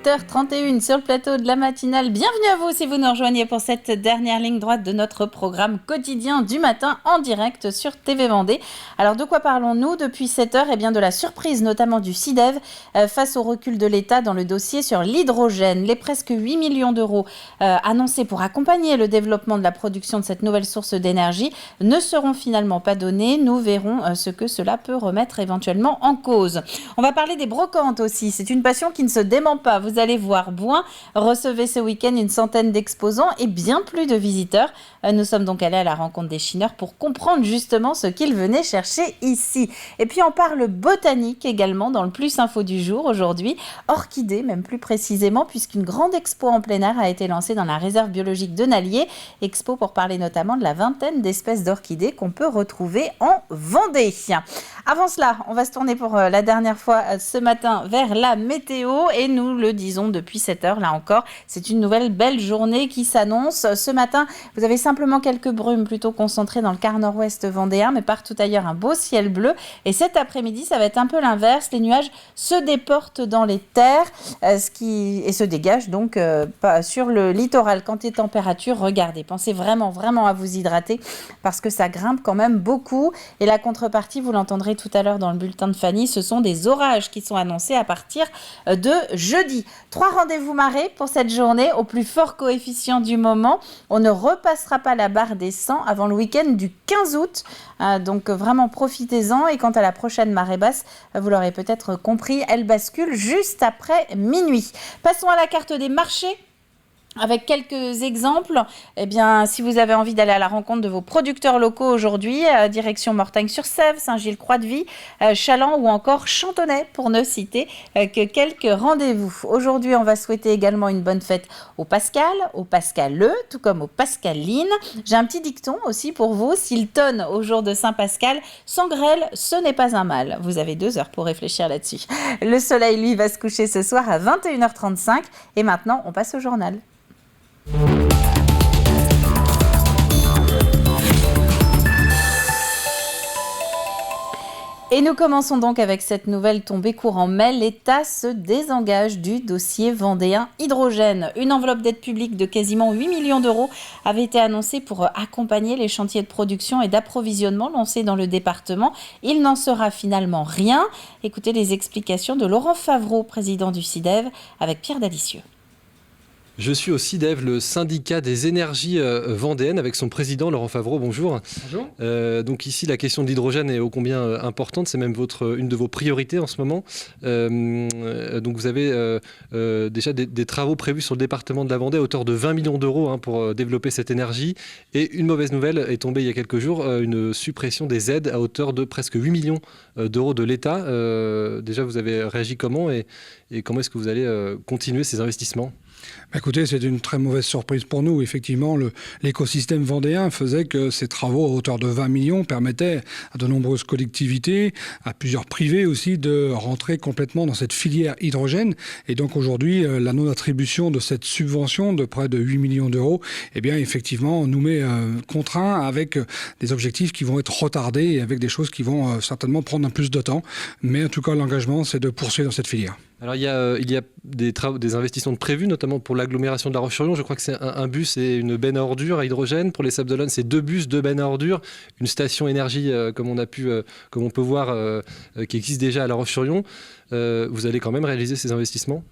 7h31 sur le plateau de la matinale. Bienvenue à vous si vous nous rejoignez pour cette dernière ligne droite de notre programme quotidien du matin en direct sur TV Vendée. Alors de quoi parlons-nous depuis 7h? Eh bien de la surprise notamment du SIDEV face au recul de l'État dans le dossier sur l'hydrogène. Les presque 8 millions d'euros annoncés pour accompagner le développement de la production de cette nouvelle source d'énergie ne seront finalement pas donnés. Nous verrons ce que cela peut remettre éventuellement en cause. On va parler des brocantes aussi. C'est une passion qui ne se dément pas. Vous allez voir, Bouin recevait ce week-end une centaine d'exposants et bien plus de visiteurs. Nous sommes donc allés à la rencontre des chineurs pour comprendre justement ce qu'ils venaient chercher ici. Et puis on parle botanique également dans le Plus Info du jour aujourd'hui. Orchidées même plus précisément, puisqu'une grande expo en plein air a été lancée dans la réserve biologique de Nallier. Expo pour parler notamment de la vingtaine d'espèces d'orchidées qu'on peut retrouver en Vendée. Avant cela, on va se tourner pour la dernière fois ce matin vers la météo et nous le disons depuis 7 heures là encore. C'est une nouvelle belle journée qui s'annonce. Ce matin, vous avez simplement quelques brumes plutôt concentrées dans le quart nord-ouest vendéen, mais partout ailleurs un beau ciel bleu. Et cet après-midi, ça va être un peu l'inverse. Les nuages se déportent dans les terres et se dégagent donc sur le littoral. Quant aux températures, regardez, pensez vraiment à vous hydrater parce que ça grimpe quand même beaucoup. Et la contrepartie, vous l'entendrez tout à l'heure dans le bulletin de Fanny, ce sont des orages qui sont annoncés à partir de jeudi. 3 rendez-vous marées pour cette journée au plus fort coefficient du moment. On ne repassera pas la barre des 100 avant le week-end du 15 août. Donc vraiment profitez-en. Et quant à la prochaine marée basse, vous l'aurez peut-être compris, elle bascule juste après minuit. Passons à la carte des marchés. Avec quelques exemples, eh bien, si vous avez envie d'aller à la rencontre de vos producteurs locaux aujourd'hui, direction Mortagne-sur-Sèvre, Saint-Gilles-Croix-de-Vie, Chaland ou encore Chantonnay, pour ne citer que quelques rendez-vous. Aujourd'hui, on va souhaiter également une bonne fête au Pascal, au Pascaleux, tout comme au Pascaline. J'ai un petit dicton aussi pour vous. S'il tonne au jour de Saint-Pascal, sans grêle, ce n'est pas un mal. Vous avez 2 heures pour réfléchir là-dessus. Le soleil, lui, va se coucher ce soir à 21h35. Et maintenant, on passe au journal. Et nous commençons donc avec cette nouvelle tombée courant mai. L'État se désengage du dossier vendéen hydrogène. Une enveloppe d'aide publique de quasiment 8 millions d'euros avait été annoncée pour accompagner les chantiers de production et d'approvisionnement lancés dans le département. Il n'en sera finalement rien. Écoutez les explications de Laurent Favreau, président du SIDEV, avec Pierre Dalicieux. Je suis au SIDEV, le syndicat des énergies vendéennes, avec son président Laurent Favreau. Bonjour. Bonjour. Donc ici, la question de l'hydrogène est ô combien importante. C'est même une de vos priorités en ce moment. Donc vous avez déjà des travaux prévus sur le département de la Vendée à hauteur de 20 millions d'euros pour développer cette énergie. Et une mauvaise nouvelle est tombée il y a quelques jours, une suppression des aides à hauteur de presque 8 millions d'euros de l'État. Déjà, vous avez réagi comment et comment est-ce que vous allez continuer ces investissements ? Écoutez, c'est une très mauvaise surprise pour nous. Effectivement, l'écosystème vendéen faisait que ces travaux à hauteur de 20 millions permettaient à de nombreuses collectivités, à plusieurs privés aussi, de rentrer complètement dans cette filière hydrogène. Et donc aujourd'hui, la non-attribution de cette subvention de près de 8 millions d'euros, eh bien effectivement, nous met contraints avec des objectifs qui vont être retardés et avec des choses qui vont certainement prendre un plus de temps. Mais en tout cas, l'engagement, c'est de poursuivre dans cette filière. Alors il y a des investissements de prévus, notamment pour l'agglomération de La Roche-sur-Yon. Je crois que c'est un bus et une benne à ordures à hydrogène. Pour les Sables d'Olonne, c'est 2 bus, 2 bennes à ordures, une station énergie comme on peut voir qui existe déjà à La Roche-sur-Yon. Vous allez quand même réaliser ces investissements ?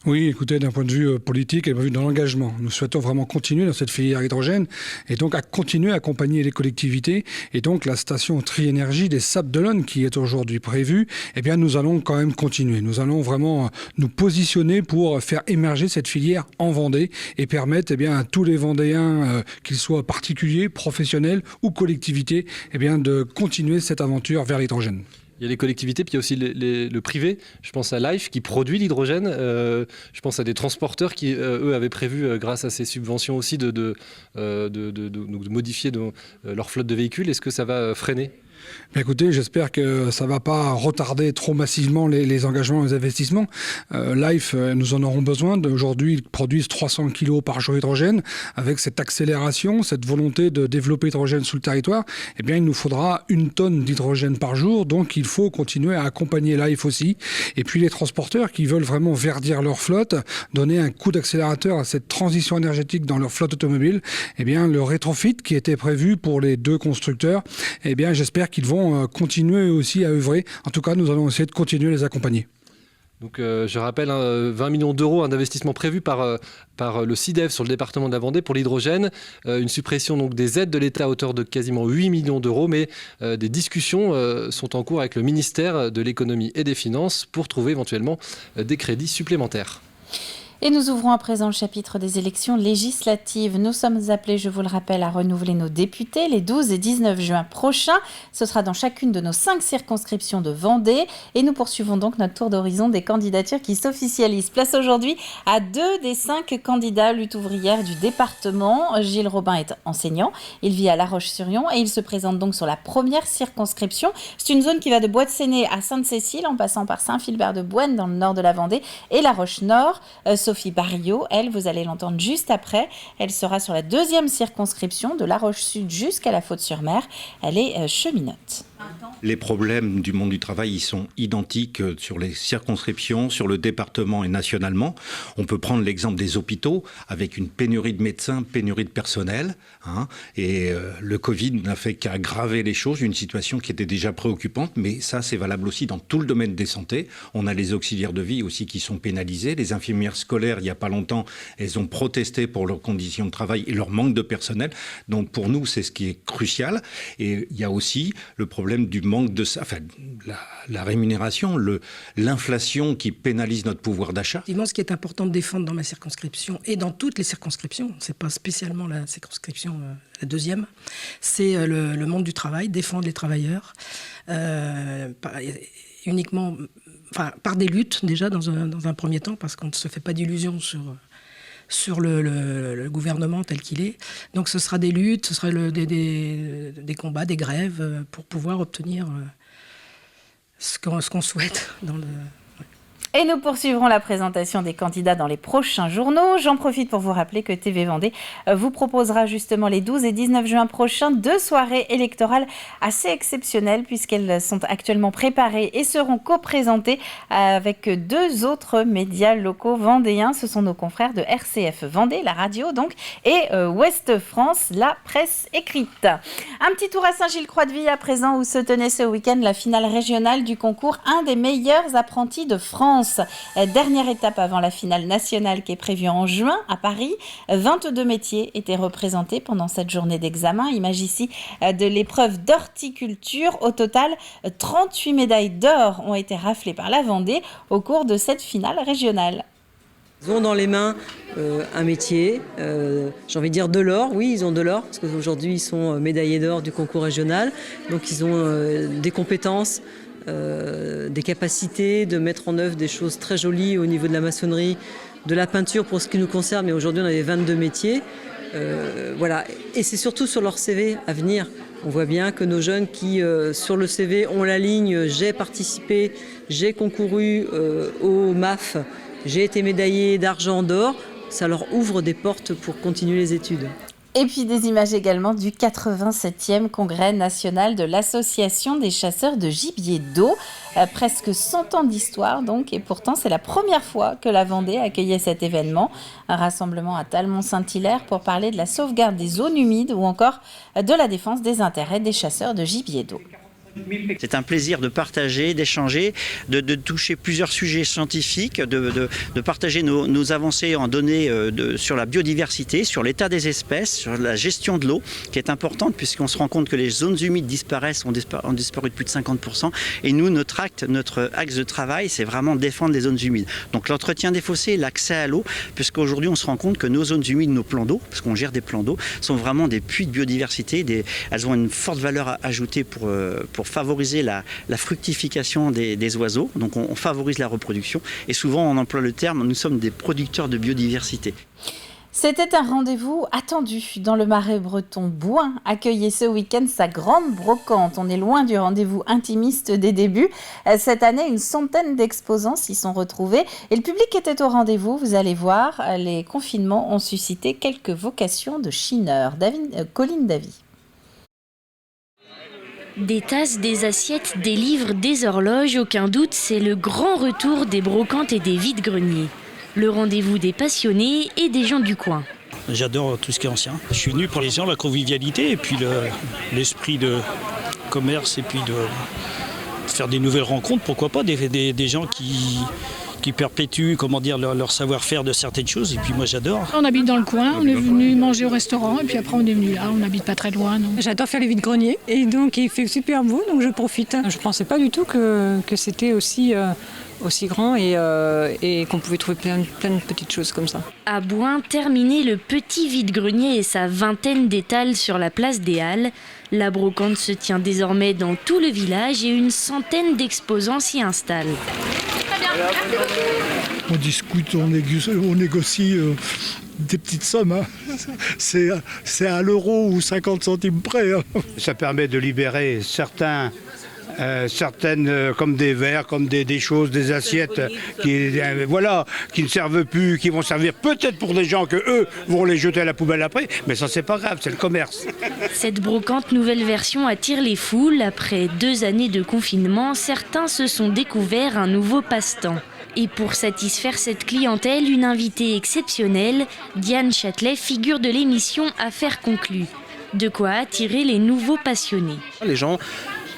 Oui, écoutez, d'un point de vue politique et d'un point de vue de l'engagement, nous souhaitons vraiment continuer dans cette filière hydrogène et donc à continuer à accompagner les collectivités. Et donc la station Tri-Énergie des Sables d'Olonne qui est aujourd'hui prévue, eh bien nous allons quand même continuer. Nous allons vraiment nous positionner pour faire émerger cette filière en Vendée et permettre à tous les Vendéens, qu'ils soient particuliers, professionnels ou collectivités, de continuer cette aventure vers l'hydrogène. Il y a les collectivités, puis il y a aussi le privé. Je pense à Life qui produit l'hydrogène. Je pense à des transporteurs qui, eux, avaient prévu, grâce à ces subventions aussi, de modifier leur flotte de véhicules. Est-ce que ça va freiner ? Écoutez, j'espère que ça ne va pas retarder trop massivement les engagements et les investissements. Life, nous en aurons besoin. Aujourd'hui, ils produisent 300 kg par jour d'hydrogène. Avec cette accélération, cette volonté de développer l'hydrogène sur le territoire, eh bien, il nous faudra 1 tonne d'hydrogène par jour. Donc, il faut continuer à accompagner Life aussi. Et puis, les transporteurs qui veulent vraiment verdir leur flotte, donner un coup d'accélérateur à cette transition énergétique dans leur flotte automobile, eh bien, le rétrofit qui était prévu pour les 2 constructeurs, eh bien, j'espère qu'ils vont continuer aussi à œuvrer. En tout cas, nous allons essayer de continuer à les accompagner. Donc, je rappelle, 20 millions d'euros d'investissement prévu par le CIDEV sur le département de la Vendée pour l'hydrogène. Une suppression donc, des aides de l'État à hauteur de quasiment 8 millions d'euros. Mais des discussions sont en cours avec le ministère de l'économie et des finances pour trouver éventuellement des crédits supplémentaires. Et nous ouvrons à présent le chapitre des élections législatives. Nous sommes appelés, je vous le rappelle, à renouveler nos députés les 12 et 19 juin prochains. Ce sera dans chacune de nos 5 circonscriptions de Vendée. Et nous poursuivons donc notre tour d'horizon des candidatures qui s'officialisent. Place aujourd'hui à 2 des 5 candidats lutte ouvrière du département. Gilles Robin est enseignant. Il vit à La Roche-sur-Yon et il se présente donc sur la première circonscription. C'est une zone qui va de Bois-de-Séné à Sainte-Cécile en passant par Saint-Philbert-de-Bouenne dans le nord de la Vendée et La Roche-Nord. Sophie Barriot, elle, vous allez l'entendre juste après. Elle sera sur la 2e circonscription de La Roche-Sud jusqu'à la Faute-sur-Mer. Elle est cheminote. Les problèmes du monde du travail, ils sont identiques sur les circonscriptions, sur le département et nationalement. On peut prendre l'exemple des hôpitaux avec une pénurie de médecins, pénurie de personnel. Et le Covid n'a fait qu'aggraver les choses, une situation qui était déjà préoccupante. Mais ça, c'est valable aussi dans tout le domaine des santé. On a les auxiliaires de vie aussi qui sont pénalisés. Les infirmières scolaires, il n'y a pas longtemps, elles ont protesté pour leurs conditions de travail et leur manque de personnel. Donc pour nous, c'est ce qui est crucial. Et il y a aussi le problème du manque de ça, la rémunération, l'inflation qui pénalise notre pouvoir d'achat. Ce qui est important de défendre dans ma circonscription et dans toutes les circonscriptions, c'est pas spécialement la circonscription la 2e, c'est le monde du travail, défendre les travailleurs, uniquement, par des luttes déjà dans un premier temps, parce qu'on ne se fait pas d'illusions sur le gouvernement tel qu'il est. Donc ce sera des luttes, ce sera des combats, des grèves pour pouvoir obtenir ce qu'on souhaite dans le... Et nous poursuivrons la présentation des candidats dans les prochains journaux. J'en profite pour vous rappeler que TV Vendée vous proposera justement les 12 et 19 juin prochains 2 soirées électorales assez exceptionnelles puisqu'elles sont actuellement préparées et seront co-présentées avec 2 autres médias locaux vendéens. Ce sont nos confrères de RCF Vendée, la radio donc, et Ouest France, la presse écrite. Un petit tour à Saint-Gilles-Croix-de-Vie à présent où se tenait ce week-end la finale régionale du concours Un des meilleurs apprentis de France. Dernière étape avant la finale nationale qui est prévue en juin à Paris. 22 métiers étaient représentés pendant cette journée d'examen. Image ici de l'épreuve d'horticulture. Au total, 38 médailles d'or ont été raflées par la Vendée au cours de cette finale régionale. Ils ont dans les mains un métier, j'ai envie de dire de l'or, oui ils ont de l'or, parce qu'aujourd'hui ils sont médaillés d'or du concours régional, donc ils ont des compétences, des capacités de mettre en œuvre des choses très jolies au niveau de la maçonnerie, de la peinture pour ce qui nous concerne, mais aujourd'hui on avait 22 métiers. Voilà. Et c'est surtout sur leur CV à venir. On voit bien que nos jeunes qui, sur le CV, ont la ligne « j'ai participé, j'ai concouru au MAF, j'ai été médaillé d'argent, d'or », ça leur ouvre des portes pour continuer les études. Et puis des images également du 87e congrès national de l'Association des chasseurs de gibier d'eau. Presque 100 ans d'histoire donc, et pourtant c'est la première fois que la Vendée accueillait cet événement. Un rassemblement à Talmont-Saint-Hilaire pour parler de la sauvegarde des zones humides ou encore de la défense des intérêts des chasseurs de gibier d'eau. C'est un plaisir de partager, d'échanger, de toucher plusieurs sujets scientifiques, de partager nos avancées en données sur la biodiversité, sur l'état des espèces, sur la gestion de l'eau, qui est importante puisqu'on se rend compte que les zones humides disparaissent, ont disparu de plus de 50%. Et nous, notre axe de travail, c'est vraiment défendre les zones humides. Donc l'entretien des fossés, l'accès à l'eau, puisqu'aujourd'hui on se rend compte que nos zones humides, nos plans d'eau, parce qu'on gère des plans d'eau, sont vraiment des puits de biodiversité. Elles ont une forte valeur ajoutée pour favoriser la fructification des oiseaux, donc on favorise la reproduction et souvent on emploie le terme, nous sommes des producteurs de biodiversité. C'était un rendez-vous attendu dans le Marais breton. Bouin accueillait ce week-end sa grande brocante. On est loin du rendez-vous intimiste des débuts. Cette année, une centaine d'exposants s'y sont retrouvés et le public était au rendez-vous. Vous allez voir, les confinements ont suscité quelques vocations de chineurs. Colline Davy. Des tasses, des assiettes, des livres, des horloges, aucun doute, c'est le grand retour des brocantes et des vides-greniers. Le rendez-vous des passionnés et des gens du coin. J'adore tout ce qui est ancien. Je suis venu pour les gens, la convivialité et puis l'esprit de commerce et puis de faire des nouvelles rencontres, pourquoi pas, des gens qui perpétuent leur savoir-faire de certaines choses. Et puis moi j'adore. On habite dans le coin, on est venu manger au restaurant et puis après on est venu là, on n'habite pas très loin. Donc. J'adore faire les vides-greniers et donc il fait super beau donc je profite. Je ne pensais pas du tout que c'était aussi grand et qu'on pouvait trouver plein de petites choses comme ça. À Bouin, terminé le petit vide-grenier et sa vingtaine d'étals sur la place des Halles. La brocante se tient désormais dans tout le village et une centaine d'exposants s'y installent. On discute, on négocie des petites sommes. Hein. C'est à l'euro ou 50 centimes près. Hein. Ça permet de libérer certaines comme des verres, comme des choses, des assiettes qui ne servent plus, qui vont servir peut-être pour des gens que eux vont les jeter à la poubelle après, mais ça c'est pas grave, c'est le commerce. Cette brocante nouvelle version attire les foules. Après 2 années de confinement, certains se sont découverts un nouveau passe-temps. Et pour satisfaire cette clientèle, une invitée exceptionnelle, Diane Châtelet, figure de l'émission Affaires conclues. De quoi attirer les nouveaux passionnés. Les gens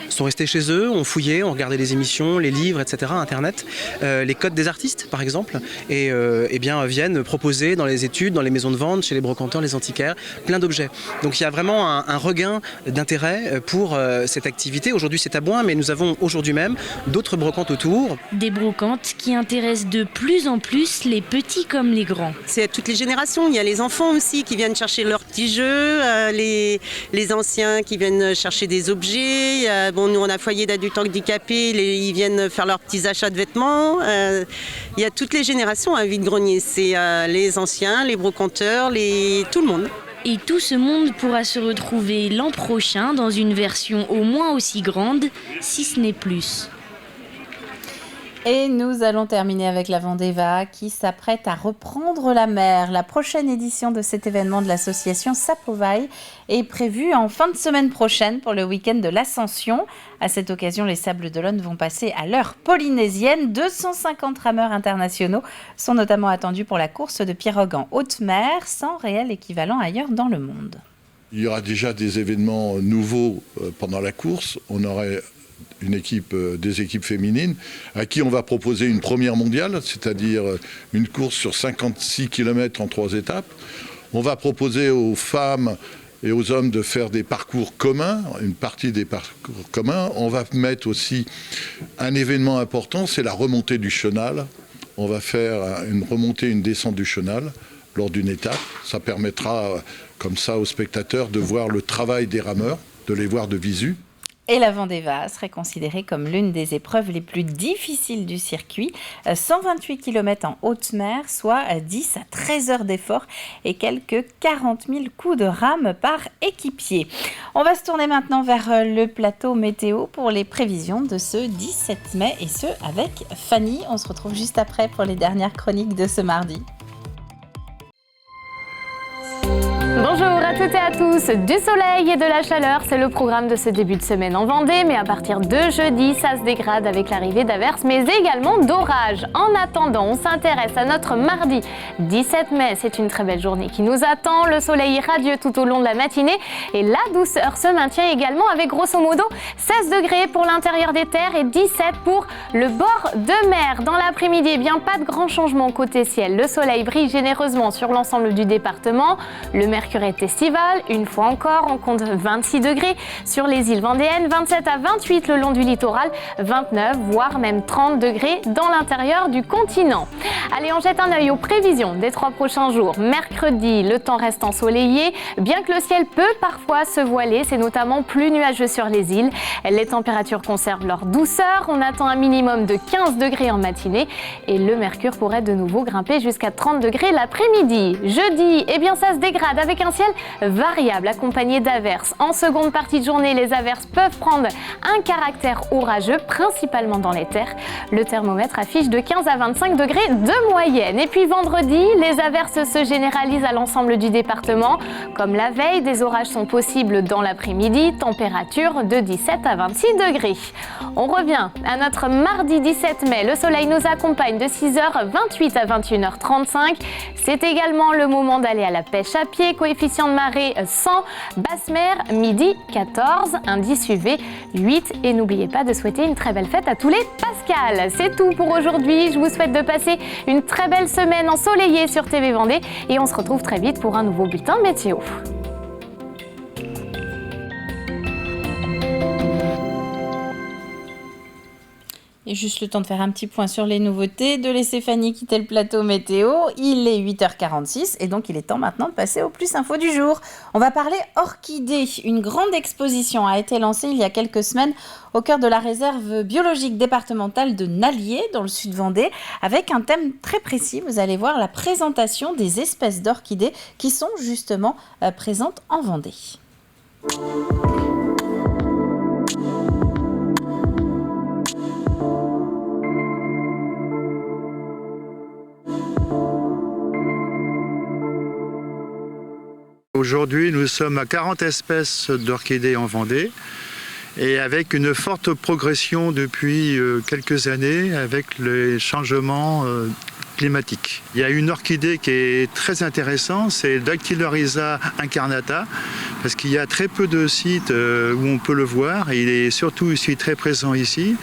sont restés chez eux, ont fouillé, ont regardé les émissions, les livres, etc., Internet, les codes des artistes, par exemple, et viennent proposer dans les études, dans les maisons de vente, chez les brocanteurs, les antiquaires, plein d'objets. Donc il y a vraiment un regain d'intérêt pour cette activité. Aujourd'hui, c'est à Bouin, mais nous avons aujourd'hui même d'autres brocantes autour. Des brocantes qui intéressent de plus en plus les petits comme les grands. C'est à toutes les générations. Il y a les enfants aussi qui viennent chercher leurs petits jeux, les anciens qui viennent chercher des objets. Nous, on a foyer d'adultes handicapés, ils viennent faire leurs petits achats de vêtements. Il y a toutes les générations à vide-grenier. C'est les anciens, les brocanteurs, tout le monde. Et tout ce monde pourra se retrouver l'an prochain dans une version au moins aussi grande, si ce n'est plus. Et nous allons terminer avec la Vendée-Va qui s'apprête à reprendre la mer. La prochaine édition de cet événement de l'association Sapovaille est prévue en fin de semaine prochaine pour le week-end de l'Ascension. À cette occasion, les Sables d'Olonne vont passer à l'heure polynésienne. 250 rameurs internationaux sont notamment attendus pour la course de pirogue en haute mer, sans réel équivalent ailleurs dans le monde. Il y aura déjà des événements nouveaux pendant la course. On aurait des équipes féminines à qui on va proposer une première mondiale, c'est-à-dire une course sur 56 km en 3 étapes. On va proposer aux femmes et aux hommes de faire des parcours communs, une partie des parcours communs. On va mettre aussi un événement important, c'est la remontée du chenal. On va faire une descente du chenal lors d'une étape. Ça permettra comme ça aux spectateurs de voir le travail des rameurs, de les voir de visu. Et la Vendée-Va serait considérée comme l'une des épreuves les plus difficiles du circuit. 128 km en haute mer, soit 10 à 13 heures d'effort et quelques 40 000 coups de rame par équipier. On va se tourner maintenant vers le plateau météo pour les prévisions de ce 17 mai et ce avec Fanny. On se retrouve juste après pour les dernières chroniques de ce mardi. Bonjour à toutes et à tous, du soleil et de la chaleur, c'est le programme de ce début de semaine en Vendée, mais à partir de jeudi, ça se dégrade avec l'arrivée d'averses, mais également d'orages. En attendant, on s'intéresse à notre mardi 17 mai, c'est une très belle journée qui nous attend, le soleil est radieux tout au long de la matinée et la douceur se maintient également avec grosso modo 16 degrés pour l'intérieur des terres et 17 pour le bord de mer. Dans l'après-midi, pas de grand changement côté ciel, le soleil brille généreusement sur l'ensemble du département, le mercure mercure est estival. Une fois encore, on compte 26 degrés sur les îles vendéennes, 27 à 28 le long du littoral, 29 voire même 30 degrés dans l'intérieur du continent. Allez, on jette un œil aux prévisions des 3 prochains jours. Mercredi, le temps reste ensoleillé, bien que le ciel peut parfois se voiler, c'est notamment plus nuageux sur les îles. Les températures conservent leur douceur, on attend un minimum de 15 degrés en matinée et le mercure pourrait de nouveau grimper jusqu'à 30 degrés l'après-midi. Jeudi, eh bien ça se dégrade avec un ciel variable accompagné d'averses. En seconde partie de journée, les averses peuvent prendre un caractère orageux, principalement dans les terres. Le thermomètre affiche de 15 à 25 degrés de moyenne. Et puis vendredi, les averses se généralisent à l'ensemble du département. Comme la veille, des orages sont possibles dans l'après-midi, température de 17 à 26 degrés. On revient à notre mardi 17 mai. Le soleil nous accompagne de 6h28 à 21h35. C'est également le moment d'aller à la pêche à pied. Coefficient de marée 100, basse mer, midi 14, indice UV 8. Et n'oubliez pas de souhaiter une très belle fête à tous les Pascal. C'est tout pour aujourd'hui. Je vous souhaite de passer une très belle semaine ensoleillée sur TV Vendée. Et on se retrouve très vite pour un nouveau bulletin météo. Et juste le temps de faire un petit point sur les nouveautés, de laisser Fanny quitter le plateau météo. Il est 8h46 et donc il est temps maintenant de passer au plus info du jour. On va parler orchidées. Une grande exposition a été lancée il y a quelques semaines au cœur de la réserve biologique départementale de Nallier, dans le sud Vendée, avec un thème très précis. Vous allez voir la présentation des espèces d'orchidées qui sont justement présentes en Vendée. Aujourd'hui, nous sommes à 40 espèces d'orchidées en Vendée et avec une forte progression depuis quelques années avec les changements climatiques. Il y a une orchidée qui est très intéressante, c'est Dactylorhiza incarnata, parce qu'il y a très peu de sites où on peut le voir, et il est surtout ici très présent ici.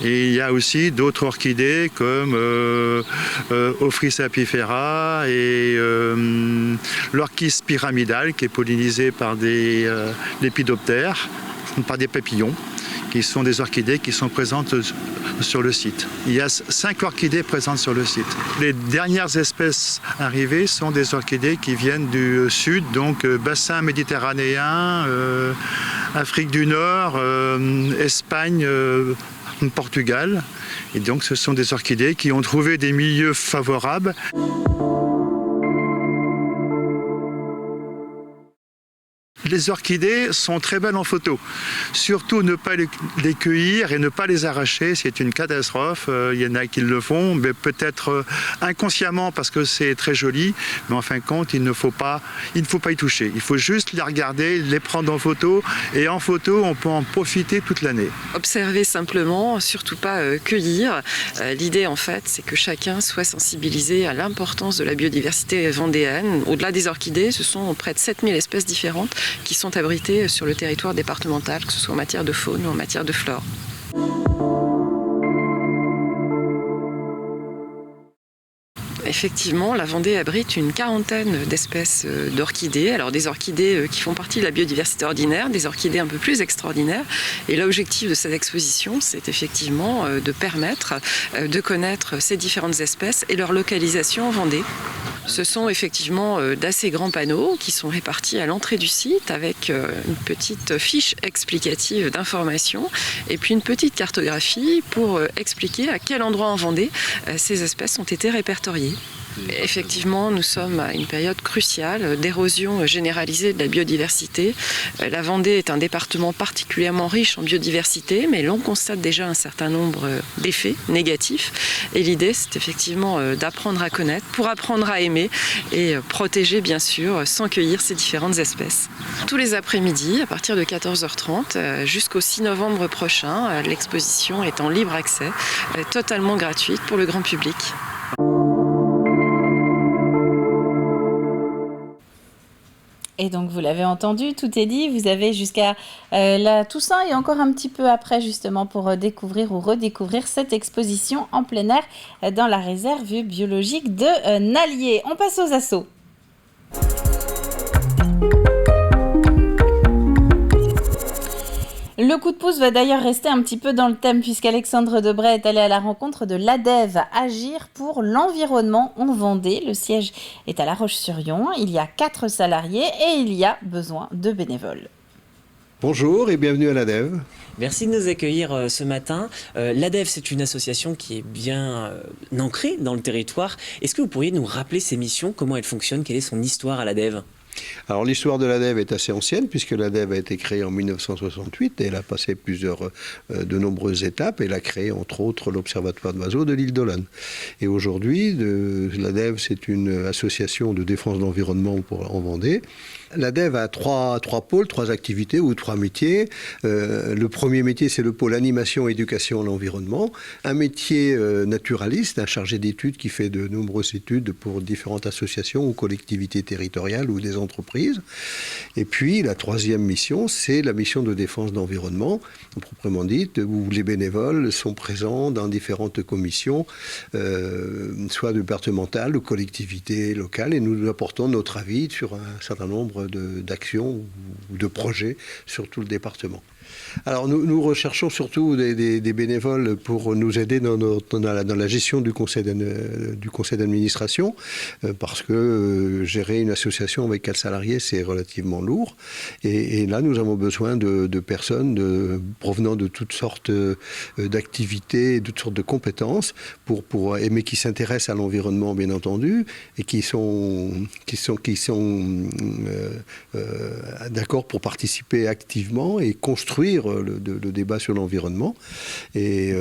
Et il y a aussi d'autres orchidées comme Ophrys apifera et l'orchis pyramidale qui est pollinisée par des lépidoptères, par des papillons, qui sont des orchidées qui sont présentes sur le site. Il y a 5 orchidées présentes sur le site. Les dernières espèces arrivées sont des orchidées qui viennent du sud, donc bassin méditerranéen, Afrique du Nord, Espagne, Portugal. Et donc ce sont des orchidées qui ont trouvé des milieux favorables. Les orchidées sont très belles en photo. Surtout ne pas les cueillir et ne pas les arracher, c'est une catastrophe. Il y en a qui le font, mais peut-être inconsciemment parce que c'est très joli. Mais en fin de compte, il ne faut pas y toucher. Il faut juste les regarder, les prendre en photo. Et en photo, on peut en profiter toute l'année. Observer simplement, surtout pas cueillir. L'idée, en fait, c'est que chacun soit sensibilisé à l'importance de la biodiversité vendéenne. Au-delà des orchidées, ce sont près de 7000 espèces différentes qui sont abritées sur le territoire départemental, que ce soit en matière de faune ou en matière de flore. Effectivement, la Vendée abrite une quarantaine d'espèces d'orchidées. Alors des orchidées qui font partie de la biodiversité ordinaire, des orchidées un peu plus extraordinaires. Et l'objectif de cette exposition, c'est effectivement de permettre de connaître ces différentes espèces et leur localisation en Vendée. Ce sont effectivement d'assez grands panneaux qui sont répartis à l'entrée du site avec une petite fiche explicative d'information et puis une petite cartographie pour expliquer à quel endroit en Vendée ces espèces ont été répertoriées. Effectivement, nous sommes à une période cruciale d'érosion généralisée de la biodiversité. La Vendée est un département particulièrement riche en biodiversité, mais l'on constate déjà un certain nombre d'effets négatifs. Et l'idée, c'est effectivement d'apprendre à connaître, pour apprendre à aimer et protéger, bien sûr, sans cueillir ces différentes espèces. Tous les après-midi, à partir de 14h30 jusqu'au 6 novembre prochain, l'exposition est en libre accès, totalement gratuite pour le grand public. Et donc, vous l'avez entendu, tout est dit. Vous avez jusqu'à la Toussaint et encore un petit peu après, justement, pour découvrir ou redécouvrir cette exposition en plein air dans la réserve biologique de Nallier. On passe aux assos. Le coup de pouce va d'ailleurs rester un petit peu dans le thème puisqu'Alexandre Debray est allé à la rencontre de l'ADEVE, Agir pour l'environnement en Vendée. Le siège est à La Roche-sur-Yon. Il y a 4 salariés et il y a besoin de bénévoles. Bonjour et bienvenue à l'ADEVE. Merci de nous accueillir ce matin. L'ADEVE, c'est une association qui est bien ancrée dans le territoire. Est-ce que vous pourriez nous rappeler ses missions, comment elle fonctionne, quelle est son histoire à l'ADEVE ? Alors l'histoire de l'ADEVE est assez ancienne puisque l'ADEVE a été créée en 1968 et elle a passé de nombreuses étapes. Elle a créé entre autres l'Observatoire d'oiseaux de l'île d'Olonne. Et aujourd'hui, l'ADEVE, c'est une association de défense de l'environnement en Vendée. L'ADEVE a trois pôles, 3 activités ou 3 métiers. Le premier métier, c'est le pôle animation, éducation à l'environnement. Un métier naturaliste, un chargé d'études qui fait de nombreuses études pour différentes associations ou collectivités territoriales ou des entreprises. Et puis, la 3e mission, c'est la mission de défense de l'environnement, proprement dite, où les bénévoles sont présents dans différentes commissions, soit départementales ou collectivités locales, et nous apportons notre avis sur un certain nombre d'actions ou de projets sur tout le département. Alors nous recherchons surtout des bénévoles pour nous aider dans la gestion du conseil d'administration parce que gérer une association avec 4 salariés c'est relativement lourd et là nous avons besoin de personnes provenant de toutes sortes d'activités, de toutes sortes de compétences mais qui s'intéressent à l'environnement bien entendu et qui sont d'accord pour participer activement et construire le débat sur l'environnement et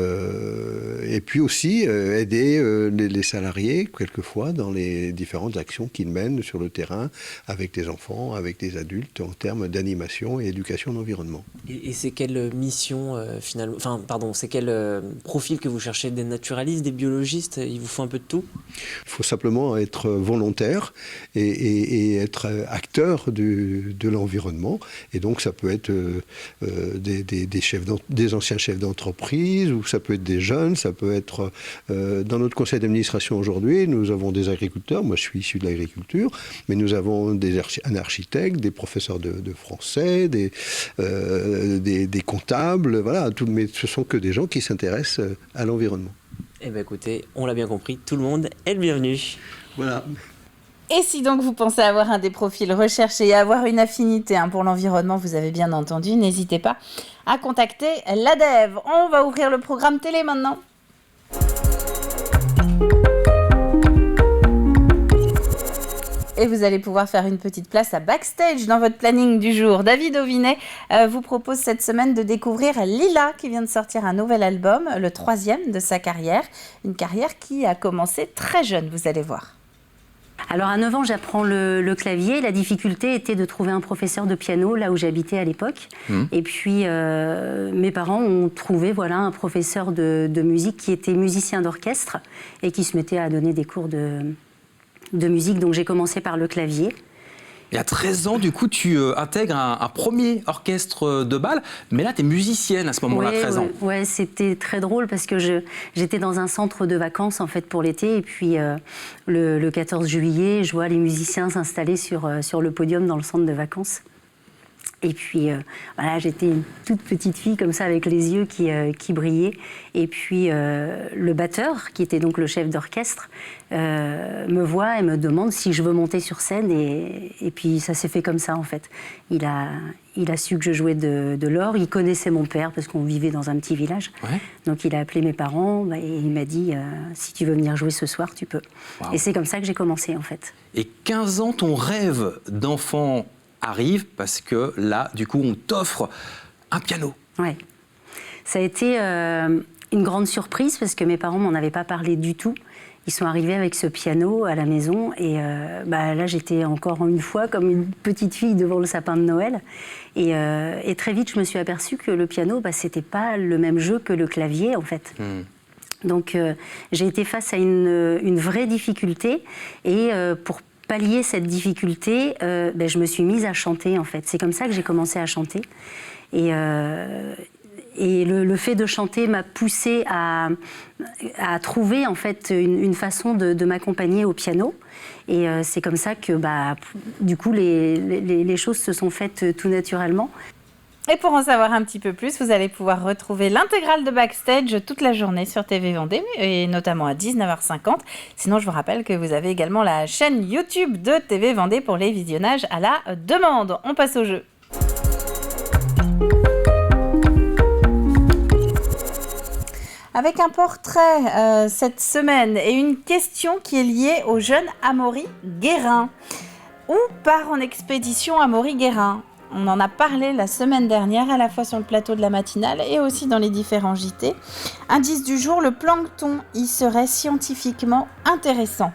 puis aussi aider les salariés quelquefois dans les différentes actions qu'ils mènent sur le terrain avec les enfants, avec les adultes en termes d'animation et éducation de l'environnement. Et c'est quelle mission finalement, c'est quel profil que vous cherchez, des naturalistes, des biologistes, il vous faut un peu de tout ? Il faut simplement être volontaire et être acteur de l'environnement et donc ça peut être des anciens chefs d'entreprise, ou ça peut être des jeunes, ça peut être... dans notre conseil d'administration aujourd'hui, nous avons des agriculteurs, moi je suis issu de l'agriculture, mais nous avons un architecte, des professeurs de français, des comptables, voilà, mais ce sont que des gens qui s'intéressent à l'environnement. Eh bien écoutez, on l'a bien compris, tout le monde est le bienvenu. Voilà. Et si donc vous pensez avoir un des profils recherchés et avoir une affinité pour l'environnement, vous avez bien entendu, n'hésitez pas à contacter l'ADEVE. On va ouvrir le programme télé maintenant. Et vous allez pouvoir faire une petite place à Backstage dans votre planning du jour. David Auvinet vous propose cette semaine de découvrir Lila qui vient de sortir un nouvel album, le 3e de sa carrière. Une carrière qui a commencé très jeune, vous allez voir. Alors à 9 ans, j'apprends le clavier. La difficulté était de trouver un professeur de piano là où j'habitais à l'époque. Et puis mes parents ont trouvé un professeur de musique qui était musicien d'orchestre et qui se mettait à donner des cours de musique. Donc j'ai commencé par le clavier. Et à 13 ans, du coup, tu intègres un premier orchestre de bal, mais là, tu es musicienne à ce moment-là, 13 ans. Ouais, c'était très drôle parce que j'étais dans un centre de vacances en fait pour l'été, et puis le 14 juillet, je vois les musiciens s'installer sur le podium dans le centre de vacances. Et puis j'étais une toute petite fille comme ça avec les yeux qui brillaient. Et puis le batteur, qui était donc le chef d'orchestre, me voit et me demande si je veux monter sur scène. Et puis ça s'est fait comme ça en fait. Il a su que je jouais de l'orgue. Il connaissait mon père parce qu'on vivait dans un petit village. Ouais. Donc il a appelé mes parents et il m'a dit si tu veux venir jouer ce soir, tu peux. Wow. Et c'est comme ça que j'ai commencé en fait. Et 15 ans, ton rêve d'enfant arrive parce que là, du coup, on t'offre un piano. Ouais. Ça a été une grande surprise parce que mes parents m'en avaient pas parlé du tout. Ils sont arrivés avec ce piano à la maison et là, j'étais encore une fois comme une petite fille devant le sapin de Noël. Et très vite, je me suis aperçue que le piano, c'était pas le même jeu que le clavier, en fait. Donc, j'ai été face à une vraie difficulté et pour pallier cette difficulté, je me suis mise à chanter en fait. C'est comme ça que j'ai commencé à chanter. Et le fait de chanter m'a poussée à trouver en fait une façon de m'accompagner au piano. Et c'est comme ça que du coup les choses se sont faites tout naturellement. Et pour en savoir un petit peu plus, vous allez pouvoir retrouver l'intégrale de Backstage toute la journée sur TV Vendée, et notamment à 19h50. Sinon, je vous rappelle que vous avez également la chaîne YouTube de TV Vendée pour les visionnages à la demande. On passe au jeu. Avec un portrait cette semaine et une question qui est liée au jeune Amaury Guérin. Où part en expédition Amaury Guérin ? On en a parlé la semaine dernière, à la fois sur le plateau de la matinale et aussi dans les différents JT. Indice du jour, le plancton y serait scientifiquement intéressant.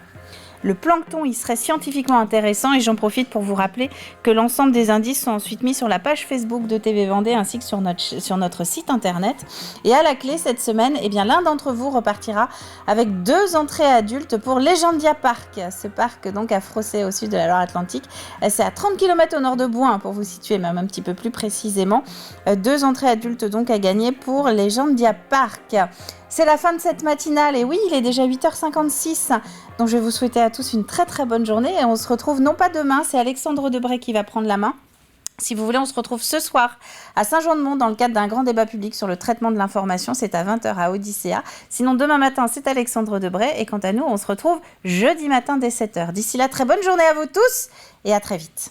Le plancton y serait scientifiquement intéressant et j'en profite pour vous rappeler que l'ensemble des indices sont ensuite mis sur la page Facebook de TV Vendée ainsi que sur notre site internet. Et à la clé cette semaine, eh bien, l'un d'entre vous repartira avec 2 entrées adultes pour Legendia Park. Ce parc donc à Frossé au sud de la Loire-Atlantique. C'est à 30 km au nord de Bouin pour vous situer même un petit peu plus précisément. 2 entrées adultes donc à gagner pour Legendia Park. C'est la fin de cette matinale et oui, il est déjà 8h56. Donc je vais vous souhaiter à tous une très très bonne journée et on se retrouve non pas demain, c'est Alexandre Debray qui va prendre la main. Si vous voulez, on se retrouve ce soir à Saint-Jean-de-Mont dans le cadre d'un grand débat public sur le traitement de l'information. C'est à 20h à Odyssea. Sinon, demain matin, c'est Alexandre Debray. Et quant à nous, on se retrouve jeudi matin dès 7h. D'ici là, très bonne journée à vous tous et à très vite.